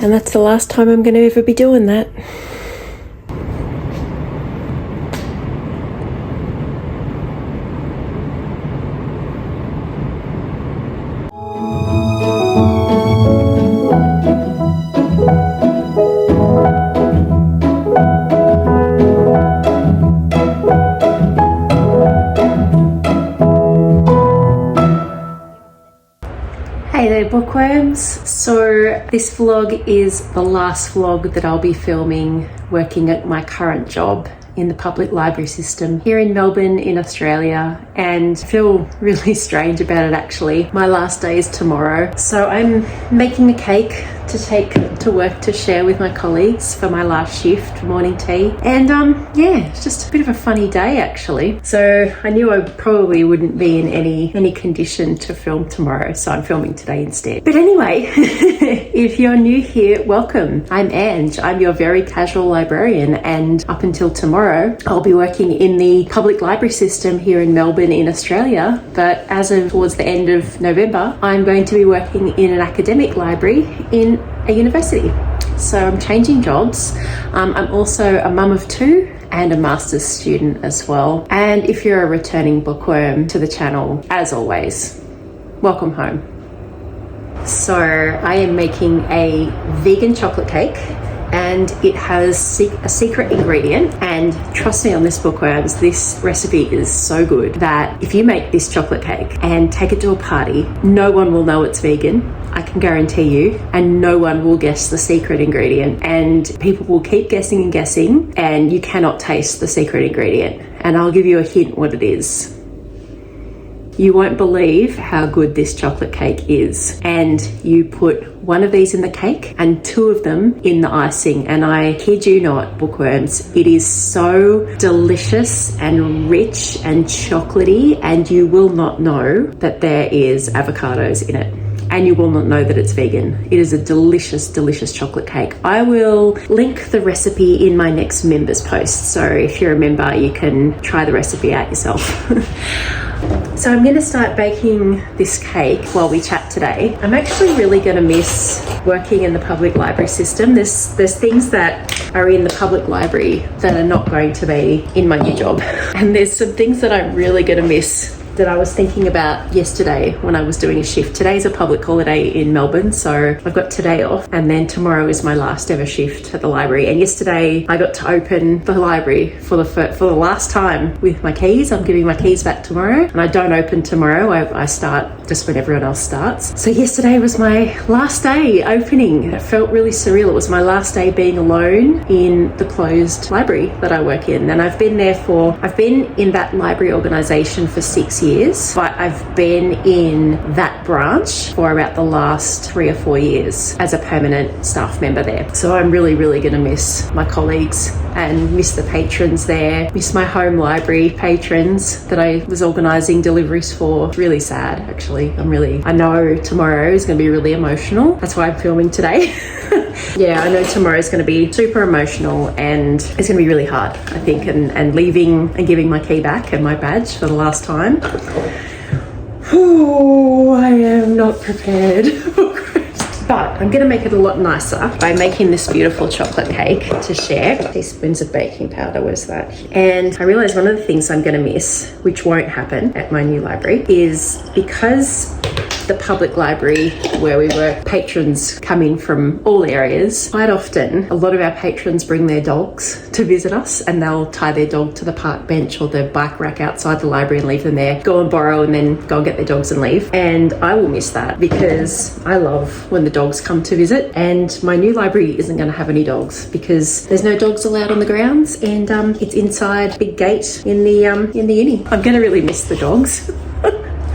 And that's the last time I'm going to ever be doing that. Hey there, bookworms. So this vlog is the last vlog that I'll be filming working at my current job in the public library system here in Melbourne in Australia, and I feel really strange about it actually. My last day is tomorrow, so I'm making a cake to take to work to share with my colleagues for my last shift morning tea. And yeah, it's just a bit of a funny day actually. So I knew I probably wouldn't be in any condition to film tomorrow, so I'm filming today instead. But anyway, if you're new here, welcome. I'm Ange. I'm your very casual librarian, and up until tomorrow I'll be working in the public library system here in Melbourne in Australia. But as of towards the end of November, I'm going to be working in an academic library in a university. So I'm changing jobs. I'm also a mum of two and a master's student as well. And if you're a returning bookworm to the channel, as always, welcome home. So I am making a vegan chocolate cake, and it has a secret ingredient, and trust me on this, bookworms, this recipe is so good that if you make this chocolate cake and take it to a party, no one will know it's vegan, I can guarantee you, and no one will guess the secret ingredient, and people will keep guessing and guessing, and you cannot taste the secret ingredient. And I'll give you a hint what it is. You won't believe how good this chocolate cake is. And you put one of these in the cake and two of them in the icing. And I kid you not, bookworms, it is so delicious and rich and chocolatey, and you will not know that there is avocados in it. And you will not know that it's vegan. It is a delicious, delicious chocolate cake. I will link the recipe in my next members post. So if you're a member, you can try the recipe out yourself. So I'm going to start baking this cake while we chat today. I'm actually really going to miss working in the public library system. There's things that are in the public library that are not going to be in my new job. And there's some things that I'm really going to miss that I was thinking about yesterday when I was doing a shift. Today's a public holiday in Melbourne, so I've got today off, and then tomorrow is my last ever shift at the library. And yesterday I got to open the library for the last time with my keys. I'm giving my keys back tomorrow, and I don't open tomorrow. I start just when everyone else starts. So yesterday was my last day opening. It felt really surreal. It was my last day being alone in the closed library that I work in, and I've been in that library organisation for 6 years, but I've been in that branch for about the last 3 or 4 years as a permanent staff member there. So I'm really, really going to miss my colleagues and miss the patrons there, miss my home library patrons that I was organising deliveries for. It's really sad, actually. I know tomorrow is going to be really emotional. That's why I'm filming today. Yeah, I know tomorrow is going to be super emotional, and it's going to be really hard, I think, and leaving and giving my key back and my badge for the last time. Oh, I am not prepared. But I'm going to make it a lot nicer by making this beautiful chocolate cake to share. Teaspoons of baking powder, where's that? And I realised one of the things I'm going to miss, which won't happen at my new library, is because the public library where we work, patrons come in from all areas. Quite often, a lot of our patrons bring their dogs to visit us, and they'll tie their dog to the park bench or the bike rack outside the library and leave them there, go and borrow, and then go and get their dogs and leave. And I will miss that because I love when the dogs come to visit, and my new library isn't going to have any dogs because there's no dogs allowed on the grounds, and it's inside big gate in the uni. I'm going to really miss the dogs.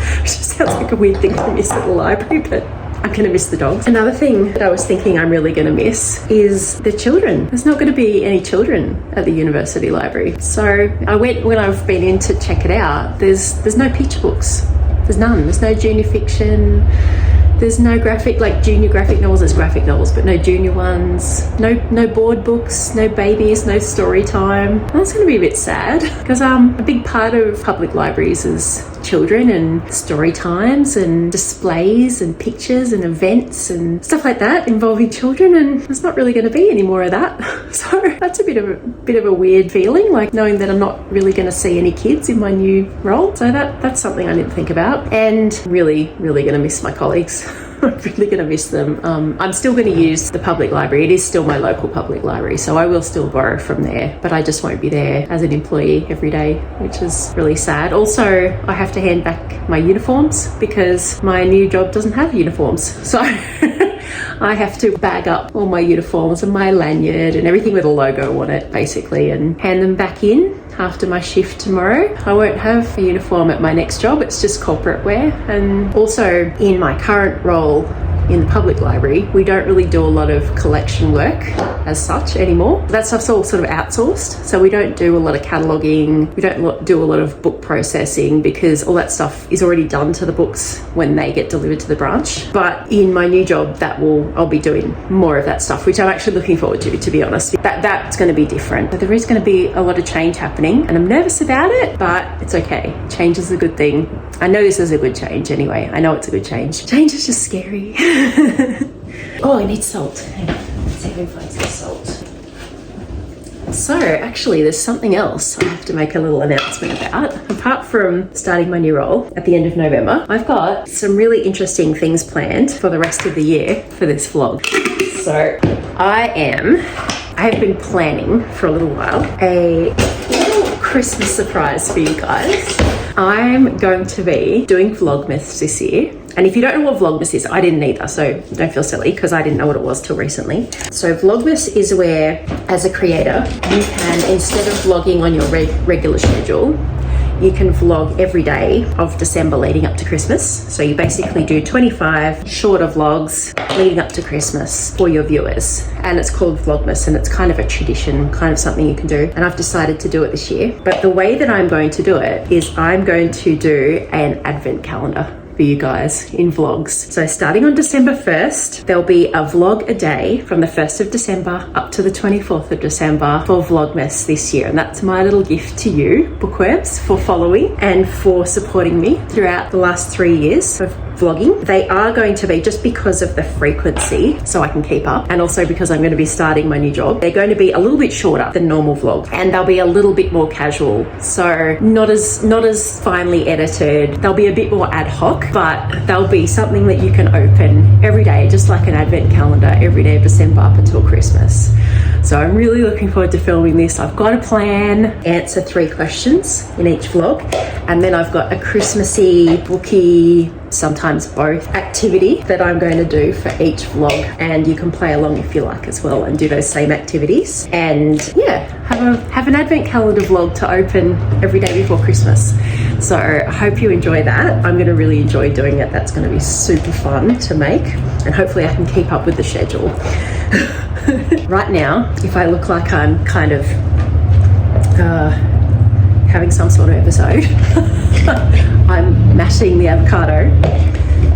It just sounds like a weird thing to miss at the library, but I'm going to miss the dogs. Another thing that I was thinking I'm really going to miss is the children. There's not going to be any children at the university library. So I went when I've been in to check it out. There's no picture books. There's none. There's no junior fiction. There's no junior graphic novels. There's graphic novels, but no junior ones. No board books, no babies, no story time. That's going to be a bit sad because a big part of public libraries is children and story times and displays and pictures and events and stuff like that involving children, and there's not really going to be any more of that. So that's a bit of a weird feeling, like knowing that I'm not really going to see any kids in my new role. So that's something I didn't think about, and really going to miss my colleagues. I'm really going to miss them. I'm still going to use the public library. It is still my local public library, so I will still borrow from there, but I just won't be there as an employee every day, which is really sad. Also, I have to hand back my uniforms because my new job doesn't have uniforms. So I have to bag up all my uniforms and my lanyard and everything with a logo on it, basically, and hand them back in after my shift tomorrow. I won't have a uniform at my next job. It's just corporate wear. And also in my current role in the public library, we don't really do a lot of collection work as such anymore. That stuff's all sort of outsourced. So we don't do a lot of cataloguing. We don't do a lot of book processing because all that stuff is already done to the books when they get delivered to the branch. But in my new job, I'll be doing more of that stuff, which I'm actually looking forward to be honest. That's going to be different. But there is going to be a lot of change happening, and I'm nervous about it, but it's okay. Change is a good thing. I know this is a good change anyway. I know it's a good change. Change is just scary. Oh, I need salt. Hang on. Let's see if I can find some salt. So actually there's something else I have to make a little announcement about. Apart from starting my new role at the end of November, I've got some really interesting things planned for the rest of the year for this vlog. So I have been planning for a little while a little Christmas surprise for you guys. I'm going to be doing vlogmas this year. And if you don't know what vlogmas is, I didn't either, so don't feel silly because I didn't know what it was till recently. So vlogmas is where, as a creator, you can, instead of vlogging on your regular schedule, you can vlog every day of December leading up to Christmas. So you basically do 25 shorter vlogs leading up to Christmas for your viewers. And it's called vlogmas, and it's kind of a tradition, kind of something you can do. And I've decided to do it this year. But the way that I'm going to do it is I'm going to do an advent calendar for you guys in vlogs. So starting on December 1st, there'll be a vlog a day from the 1st of December up to the 24th of December for Vlogmas this year. And that's my little gift to you, Bookworms, for following and for supporting me throughout the last 3 years of vlogging. They are going to be, just because of the frequency, so I can keep up, and also because I'm going to be starting my new job, they're going to be a little bit shorter than normal vlogs, and they'll be a little bit more casual. So not as finely edited. They'll be a bit more ad hoc, but they'll be something that you can open every day, just like an advent calendar, every day of December up until Christmas. So I'm really looking forward to filming this. I've got a plan, answer 3 questions in each vlog, and then I've got a Christmassy, booky, sometimes both activity that I'm going to do for each vlog, and you can play along if you like as well and do those same activities, and yeah, have an advent calendar vlog to open every day before Christmas. So I hope you enjoy that. I'm going to really enjoy doing it. That's going to be super fun to make, and hopefully I can keep up with the schedule. Right now, if I look like I'm kind of having some sort of episode, I'm mashing the avocado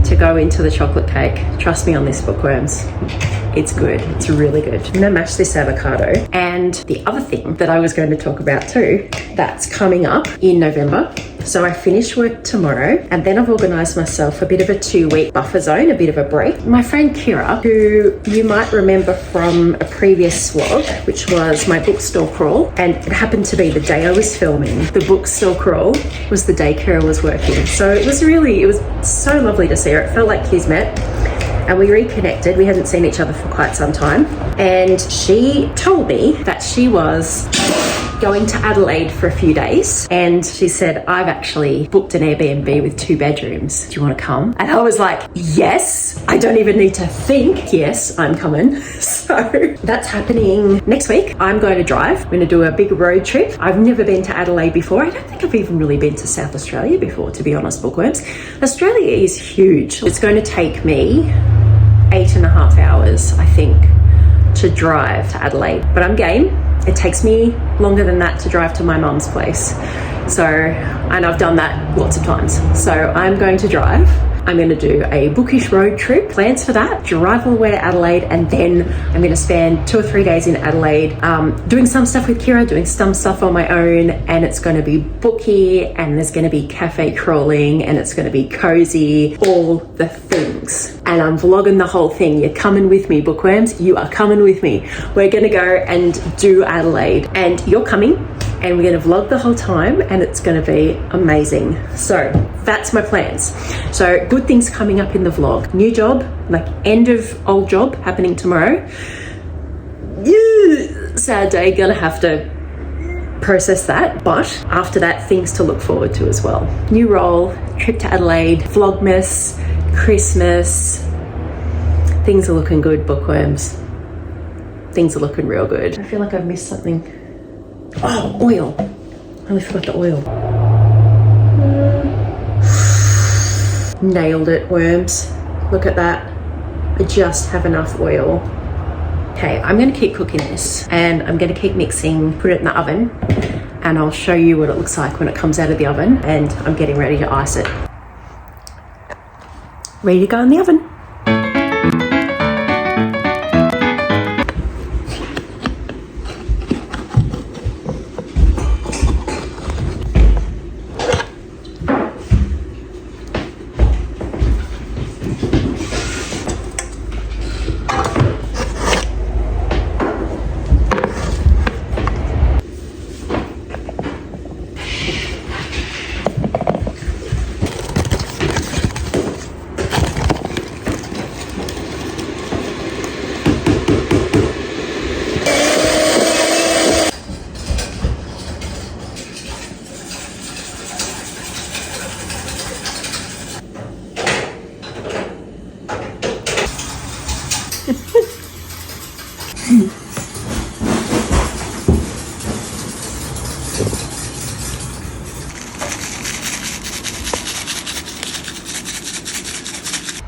to go into the chocolate cake. Trust me on this, Bookworms. It's good. It's really good. I'm gonna mash this avocado. And the other thing that I was going to talk about too, that's coming up in November. So I finish work tomorrow, and then I've organised myself a bit of a 2-week buffer zone, a bit of a break. My friend Kira, who you might remember from a previous vlog, which was my bookstore crawl, and it happened to be the day I was filming the bookstore crawl was the day Kira was working. So it was so lovely to see her. It felt like kismet. And we reconnected. We hadn't seen each other for quite some time. And she told me that she was going to Adelaide for a few days. And she said, I've actually booked an Airbnb with 2 bedrooms. Do you want to come? And I was like, yes. I don't even need to think. Yes, I'm coming. So that's happening next week. I'm going to drive. I'm going to do a big road trip. I've never been to Adelaide before. I don't think I've even really been to South Australia before, to be honest, Bookworms. Australia is huge. It's going to take me 8.5 hours, I think, to drive to Adelaide, but I'm game. It takes me longer than that to drive to my mum's place. So, and I've done that lots of times. So I'm going to drive. I'm going to do a bookish road trip. Plans for that, drive all the way to Adelaide, and then I'm going to spend 2 or 3 days in Adelaide doing some stuff with Kira, doing some stuff on my own, and it's going to be booky, and there's going to be cafe crawling, and it's going to be cozy, all the things. And I'm vlogging the whole thing. You're coming with me, bookworms. You are coming with me. We're going to go and do Adelaide, and you're coming, and we're going to vlog the whole time, and it's going to be amazing. So that's my plans. So good things coming up in the vlog. New job, like end of old job happening tomorrow. Sad day, gonna have to process that, but after that, things to look forward to as well. New role, trip to Adelaide, vlogmas, Christmas. Things are looking good, bookworms. Things are looking real good. I feel like I've missed something. Oh, oil. I only forgot the oil. Nailed it, worms. Look at that. I just have enough oil. Okay, I'm going to keep cooking this, and I'm going to keep mixing, put it in the oven, and I'll show you what it looks like when it comes out of the oven, and I'm getting ready to ice it. Ready to go in the oven.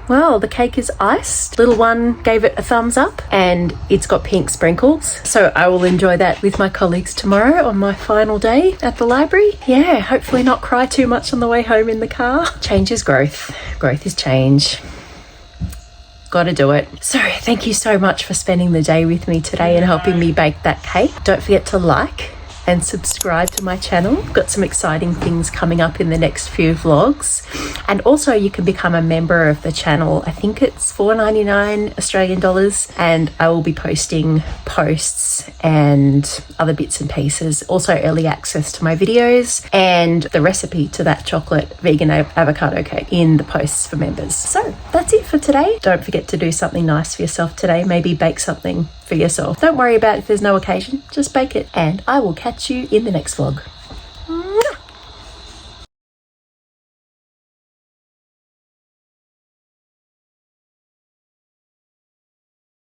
Well, the cake is iced. Little one gave it a thumbs up, and it's got pink sprinkles. So I will enjoy that with my colleagues tomorrow on my final day at the library. Yeah, hopefully not cry too much on the way home in the car. Change is growth. Growth is change. Gotta do it. So thank you so much for spending the day with me today and helping me bake that cake. Don't forget to like and subscribe to my channel. Got some exciting things coming up in the next few vlogs. And also you can become a member of the channel. I think it's $4.99 Australian dollars, and I will be posting posts and other bits and pieces. Also early access to my videos and the recipe to that chocolate vegan avocado cake in the posts for members. So that's it for today. Don't forget to do something nice for yourself today. Maybe bake something for yourself. Don't worry about if there's no occasion, just bake it, and I will catch you in the next vlog.